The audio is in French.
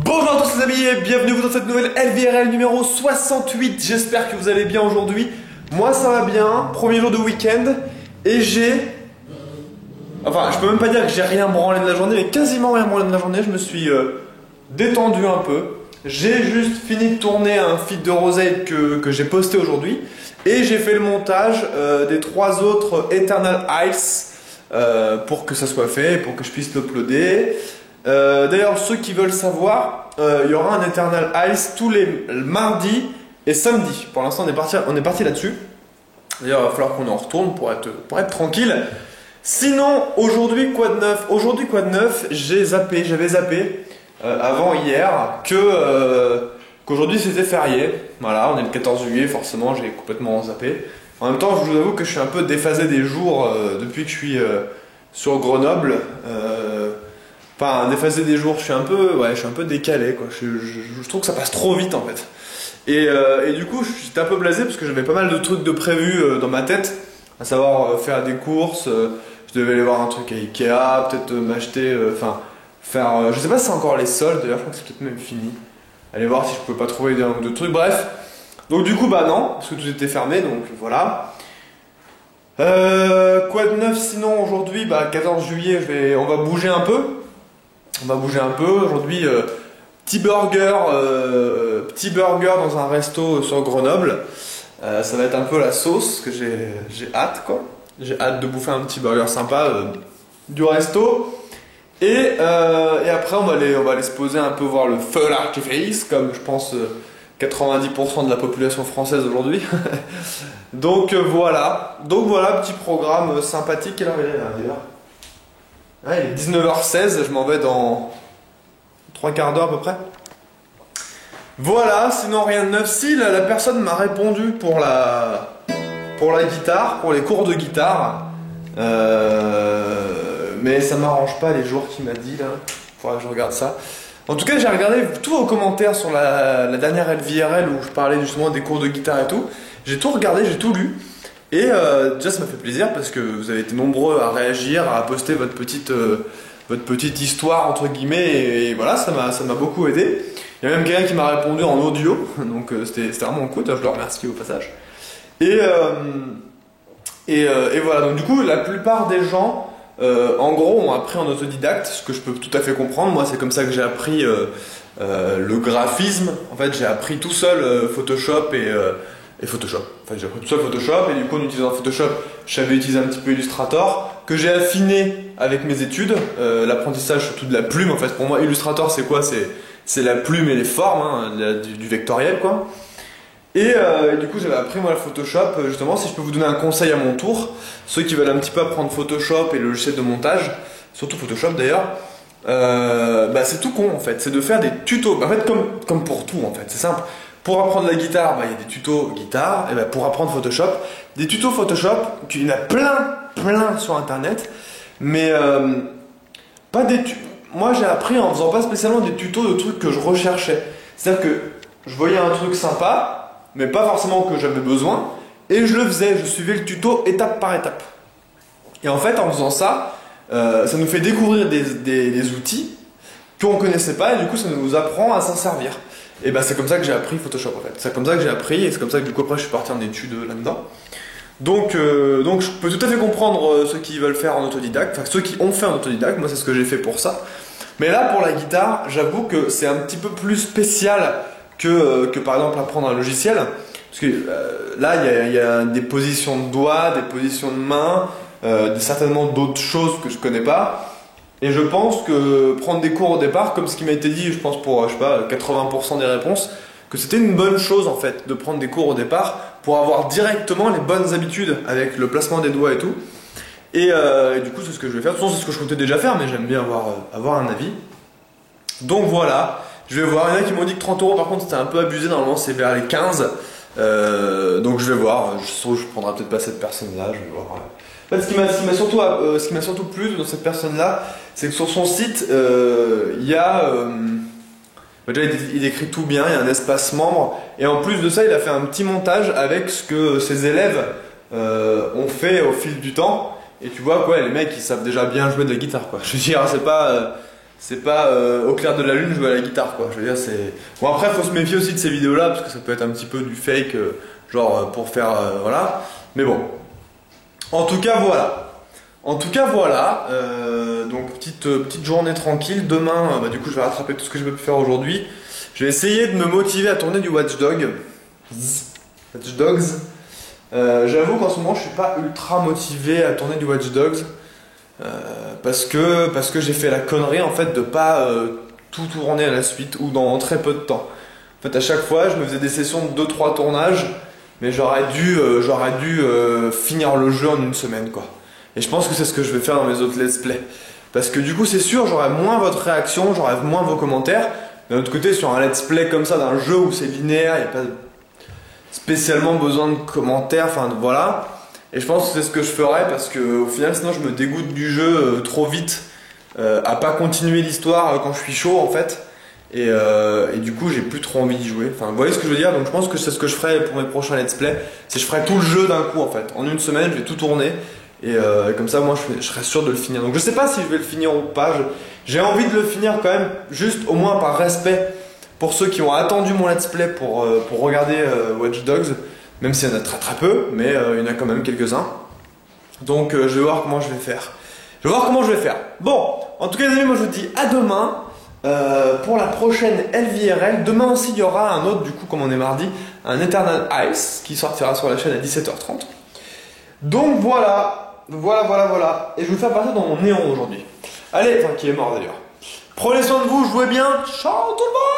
Bonjour à tous les amis et bienvenue dans cette nouvelle LVRL numéro 68. J'espère que vous allez bien aujourd'hui. Moi ça va bien, premier jour de week-end. Et j'ai... Enfin je peux même pas dire que j'ai rien branlé de la journée, mais quasiment rien branlé de la journée. Je me suis détendu un peu. J'ai juste fini de tourner un feed de Rosé que j'ai posté aujourd'hui. Et j'ai fait le montage des 3 autres Eternal Isles pour que ça soit fait, pour que je puisse l'uploader. D'ailleurs, ceux qui veulent savoir, il y aura un Eternal Isles tous les mardis et samedis. Pour l'instant, on est parti là-dessus. D'ailleurs, il va falloir qu'on en retourne pour être tranquille. Sinon, aujourd'hui, quoi de neuf? Aujourd'hui, quoi de neuf? J'avais zappé avant hier qu'aujourd'hui c'était férié. Voilà, on est le 14 juillet, forcément, j'ai complètement zappé. En même temps, je vous avoue que je suis un peu déphasé des jours depuis que je suis sur Grenoble. Enfin, déphasé des jours, je suis un peu décalé, quoi. Je trouve que ça passe trop vite en fait. Et du coup, j'étais un peu blasé parce que j'avais pas mal de trucs de prévus dans ma tête, à savoir faire des courses. Je devais aller voir un truc à Ikea, peut-être m'acheter, faire. Je sais pas si c'est encore les soldes, d'ailleurs, je crois que c'est peut-être même fini. Aller voir si je pouvais pas trouver un ou deux trucs, bref. Donc, du coup, bah non, parce que tout était fermé, donc voilà. Quoi de neuf sinon aujourd'hui? Bah, 14 juillet, on va bouger un peu. Aujourd'hui, petit burger dans un resto sur Grenoble. Ça va être un peu la sauce que j'ai hâte, quoi. J'ai hâte de bouffer un petit burger sympa du resto. Et après on va aller se poser un peu voir le feu d'artifice, comme je pense 90% de la population française aujourd'hui. Donc voilà, petit programme sympathique. Quelle heure il est là d'ailleurs? Ouais, il est 19h16, je m'en vais dans 3 quarts d'heure à peu près. Voilà, sinon rien de neuf. Si, la personne m'a répondu pour la guitare, pour les cours de guitare. Mais ça m'arrange pas les jours qu'il m'a dit là. Faudra que je regarde ça. En tout cas, j'ai regardé tous vos commentaires sur la dernière LVRL où je parlais justement des cours de guitare et tout. J'ai tout regardé, j'ai tout lu. Et déjà ça m'a fait plaisir parce que vous avez été nombreux à réagir, à poster votre petite histoire entre guillemets et voilà, ça m'a beaucoup aidé. Il y a même quelqu'un qui m'a répondu en audio, donc c'était vraiment cool, je le remercie au passage. Et voilà, donc du coup la plupart des gens en gros ont appris en autodidacte, ce que je peux tout à fait comprendre. Moi c'est comme ça que j'ai appris le graphisme. En fait j'ai appris tout seul Photoshop et Photoshop. Enfin, j'ai appris tout ça Photoshop et du coup en utilisant Photoshop, je savais utiliser un petit peu Illustrator que j'ai affiné avec mes études. L'apprentissage surtout de la plume. En fait, pour moi, Illustrator c'est quoi? C'est la plume et les formes, hein, du vectoriel quoi. Et du coup j'avais appris moi le Photoshop. Justement, si je peux vous donner un conseil à mon tour, ceux qui veulent un petit peu apprendre Photoshop et le logiciel de montage, surtout Photoshop d'ailleurs, c'est tout con en fait. C'est de faire des tutos. En fait, comme pour tout en fait, c'est simple. Pour apprendre la guitare, il y a des tutos guitare, et pour apprendre Photoshop, des tutos Photoshop, il y en a plein sur internet, mais pas des moi j'ai appris en faisant pas spécialement des tutos de trucs que je recherchais. C'est-à-dire que je voyais un truc sympa, mais pas forcément que j'avais besoin, et je le faisais, je suivais le tuto étape par étape. Et en fait en faisant ça, ça nous fait découvrir des outils qu'on connaissait pas, et du coup ça nous apprend à s'en servir. Et c'est comme ça que j'ai appris Photoshop en fait. C'est comme ça que j'ai appris et c'est comme ça que du coup après je suis parti en études là-dedans. Donc je peux tout à fait comprendre ceux qui veulent faire en autodidacte, enfin ceux qui ont fait en autodidacte, moi c'est ce que j'ai fait pour ça. Mais là pour la guitare, j'avoue que c'est un petit peu plus spécial que par exemple apprendre un logiciel. Parce que là il y a des positions de doigts, des positions de main, certainement d'autres choses que je connais pas. Et je pense que prendre des cours au départ, comme ce qui m'a été dit, je pense pour, 80% des réponses, que c'était une bonne chose en fait, de prendre des cours au départ pour avoir directement les bonnes habitudes avec le placement des doigts et tout. Et du coup, c'est ce que je vais faire. De toute façon, c'est ce que je comptais déjà faire, mais j'aime bien avoir un avis. Donc voilà, je vais voir. Il y en a qui m'ont dit que 30 € par contre c'était un peu abusé, normalement c'est vers les 15. Donc je vais voir, je prendrai peut-être pas cette personne-là, je vais voir. En fait, ce qui m'a surtout plu dans cette personne-là, c'est que sur son site, il y a... déjà, il écrit tout bien, il y a un espace membre, et en plus de ça, il a fait un petit montage avec ce que ses élèves ont fait au fil du temps. Et tu vois, quoi, les mecs, ils savent déjà bien jouer de la guitare, quoi. Je veux dire, c'est pas... c'est pas au clair de la lune jouer à la guitare quoi. Je veux dire c'est... Bon après faut se méfier aussi de ces vidéos là parce que ça peut être un petit peu du fake genre pour faire voilà. Mais bon. En tout cas voilà. Donc petite journée tranquille. Demain bah, du coup je vais rattraper tout ce que je peux faire aujourd'hui. Je vais essayer de me motiver à tourner du Watch Dogs. J'avoue qu'en ce moment je suis pas ultra motivé à tourner du Watch Dogs. Parce que j'ai fait la connerie en fait de pas tout tourner à la suite ou dans très peu de temps. En fait à chaque fois je me faisais des sessions de 2-3 tournages mais j'aurais dû finir le jeu en une semaine quoi. Et je pense que c'est ce que je vais faire dans mes autres let's play. Parce que du coup c'est sûr j'aurai moins votre réaction, j'aurai moins vos commentaires. D'un autre côté sur un let's play comme ça d'un jeu où c'est linéaire, il n'y a pas spécialement besoin de commentaires, enfin voilà. Et je pense que c'est ce que je ferais parce que au final sinon je me dégoûte du jeu trop vite à pas continuer l'histoire quand je suis chaud en fait et du coup j'ai plus trop envie d'y jouer. Enfin vous voyez ce que je veux dire, donc je pense que c'est ce que je ferai pour mes prochains let's play, c'est que je ferai tout le jeu d'un coup en fait. En une semaine je vais tout tourner et comme ça moi je serai sûr de le finir. Donc je sais pas si je vais le finir ou pas, j'ai envie de le finir quand même, juste au moins par respect pour ceux qui ont attendu mon let's play pour regarder Watch Dogs. Même s'il y en a très peu, mais il y en a quand même quelques-uns. Donc je vais voir comment je vais faire. Bon, en tout cas les amis, moi je vous dis à demain pour la prochaine LVRL. Demain aussi il y aura un autre, du coup comme on est mardi, un Eternal Ice qui sortira sur la chaîne à 17h30. Donc voilà. Et je vais vous faire partir dans mon néon aujourd'hui. Allez, enfin qui est mort d'ailleurs. Prenez soin de vous, jouez bien. Ciao tout le monde.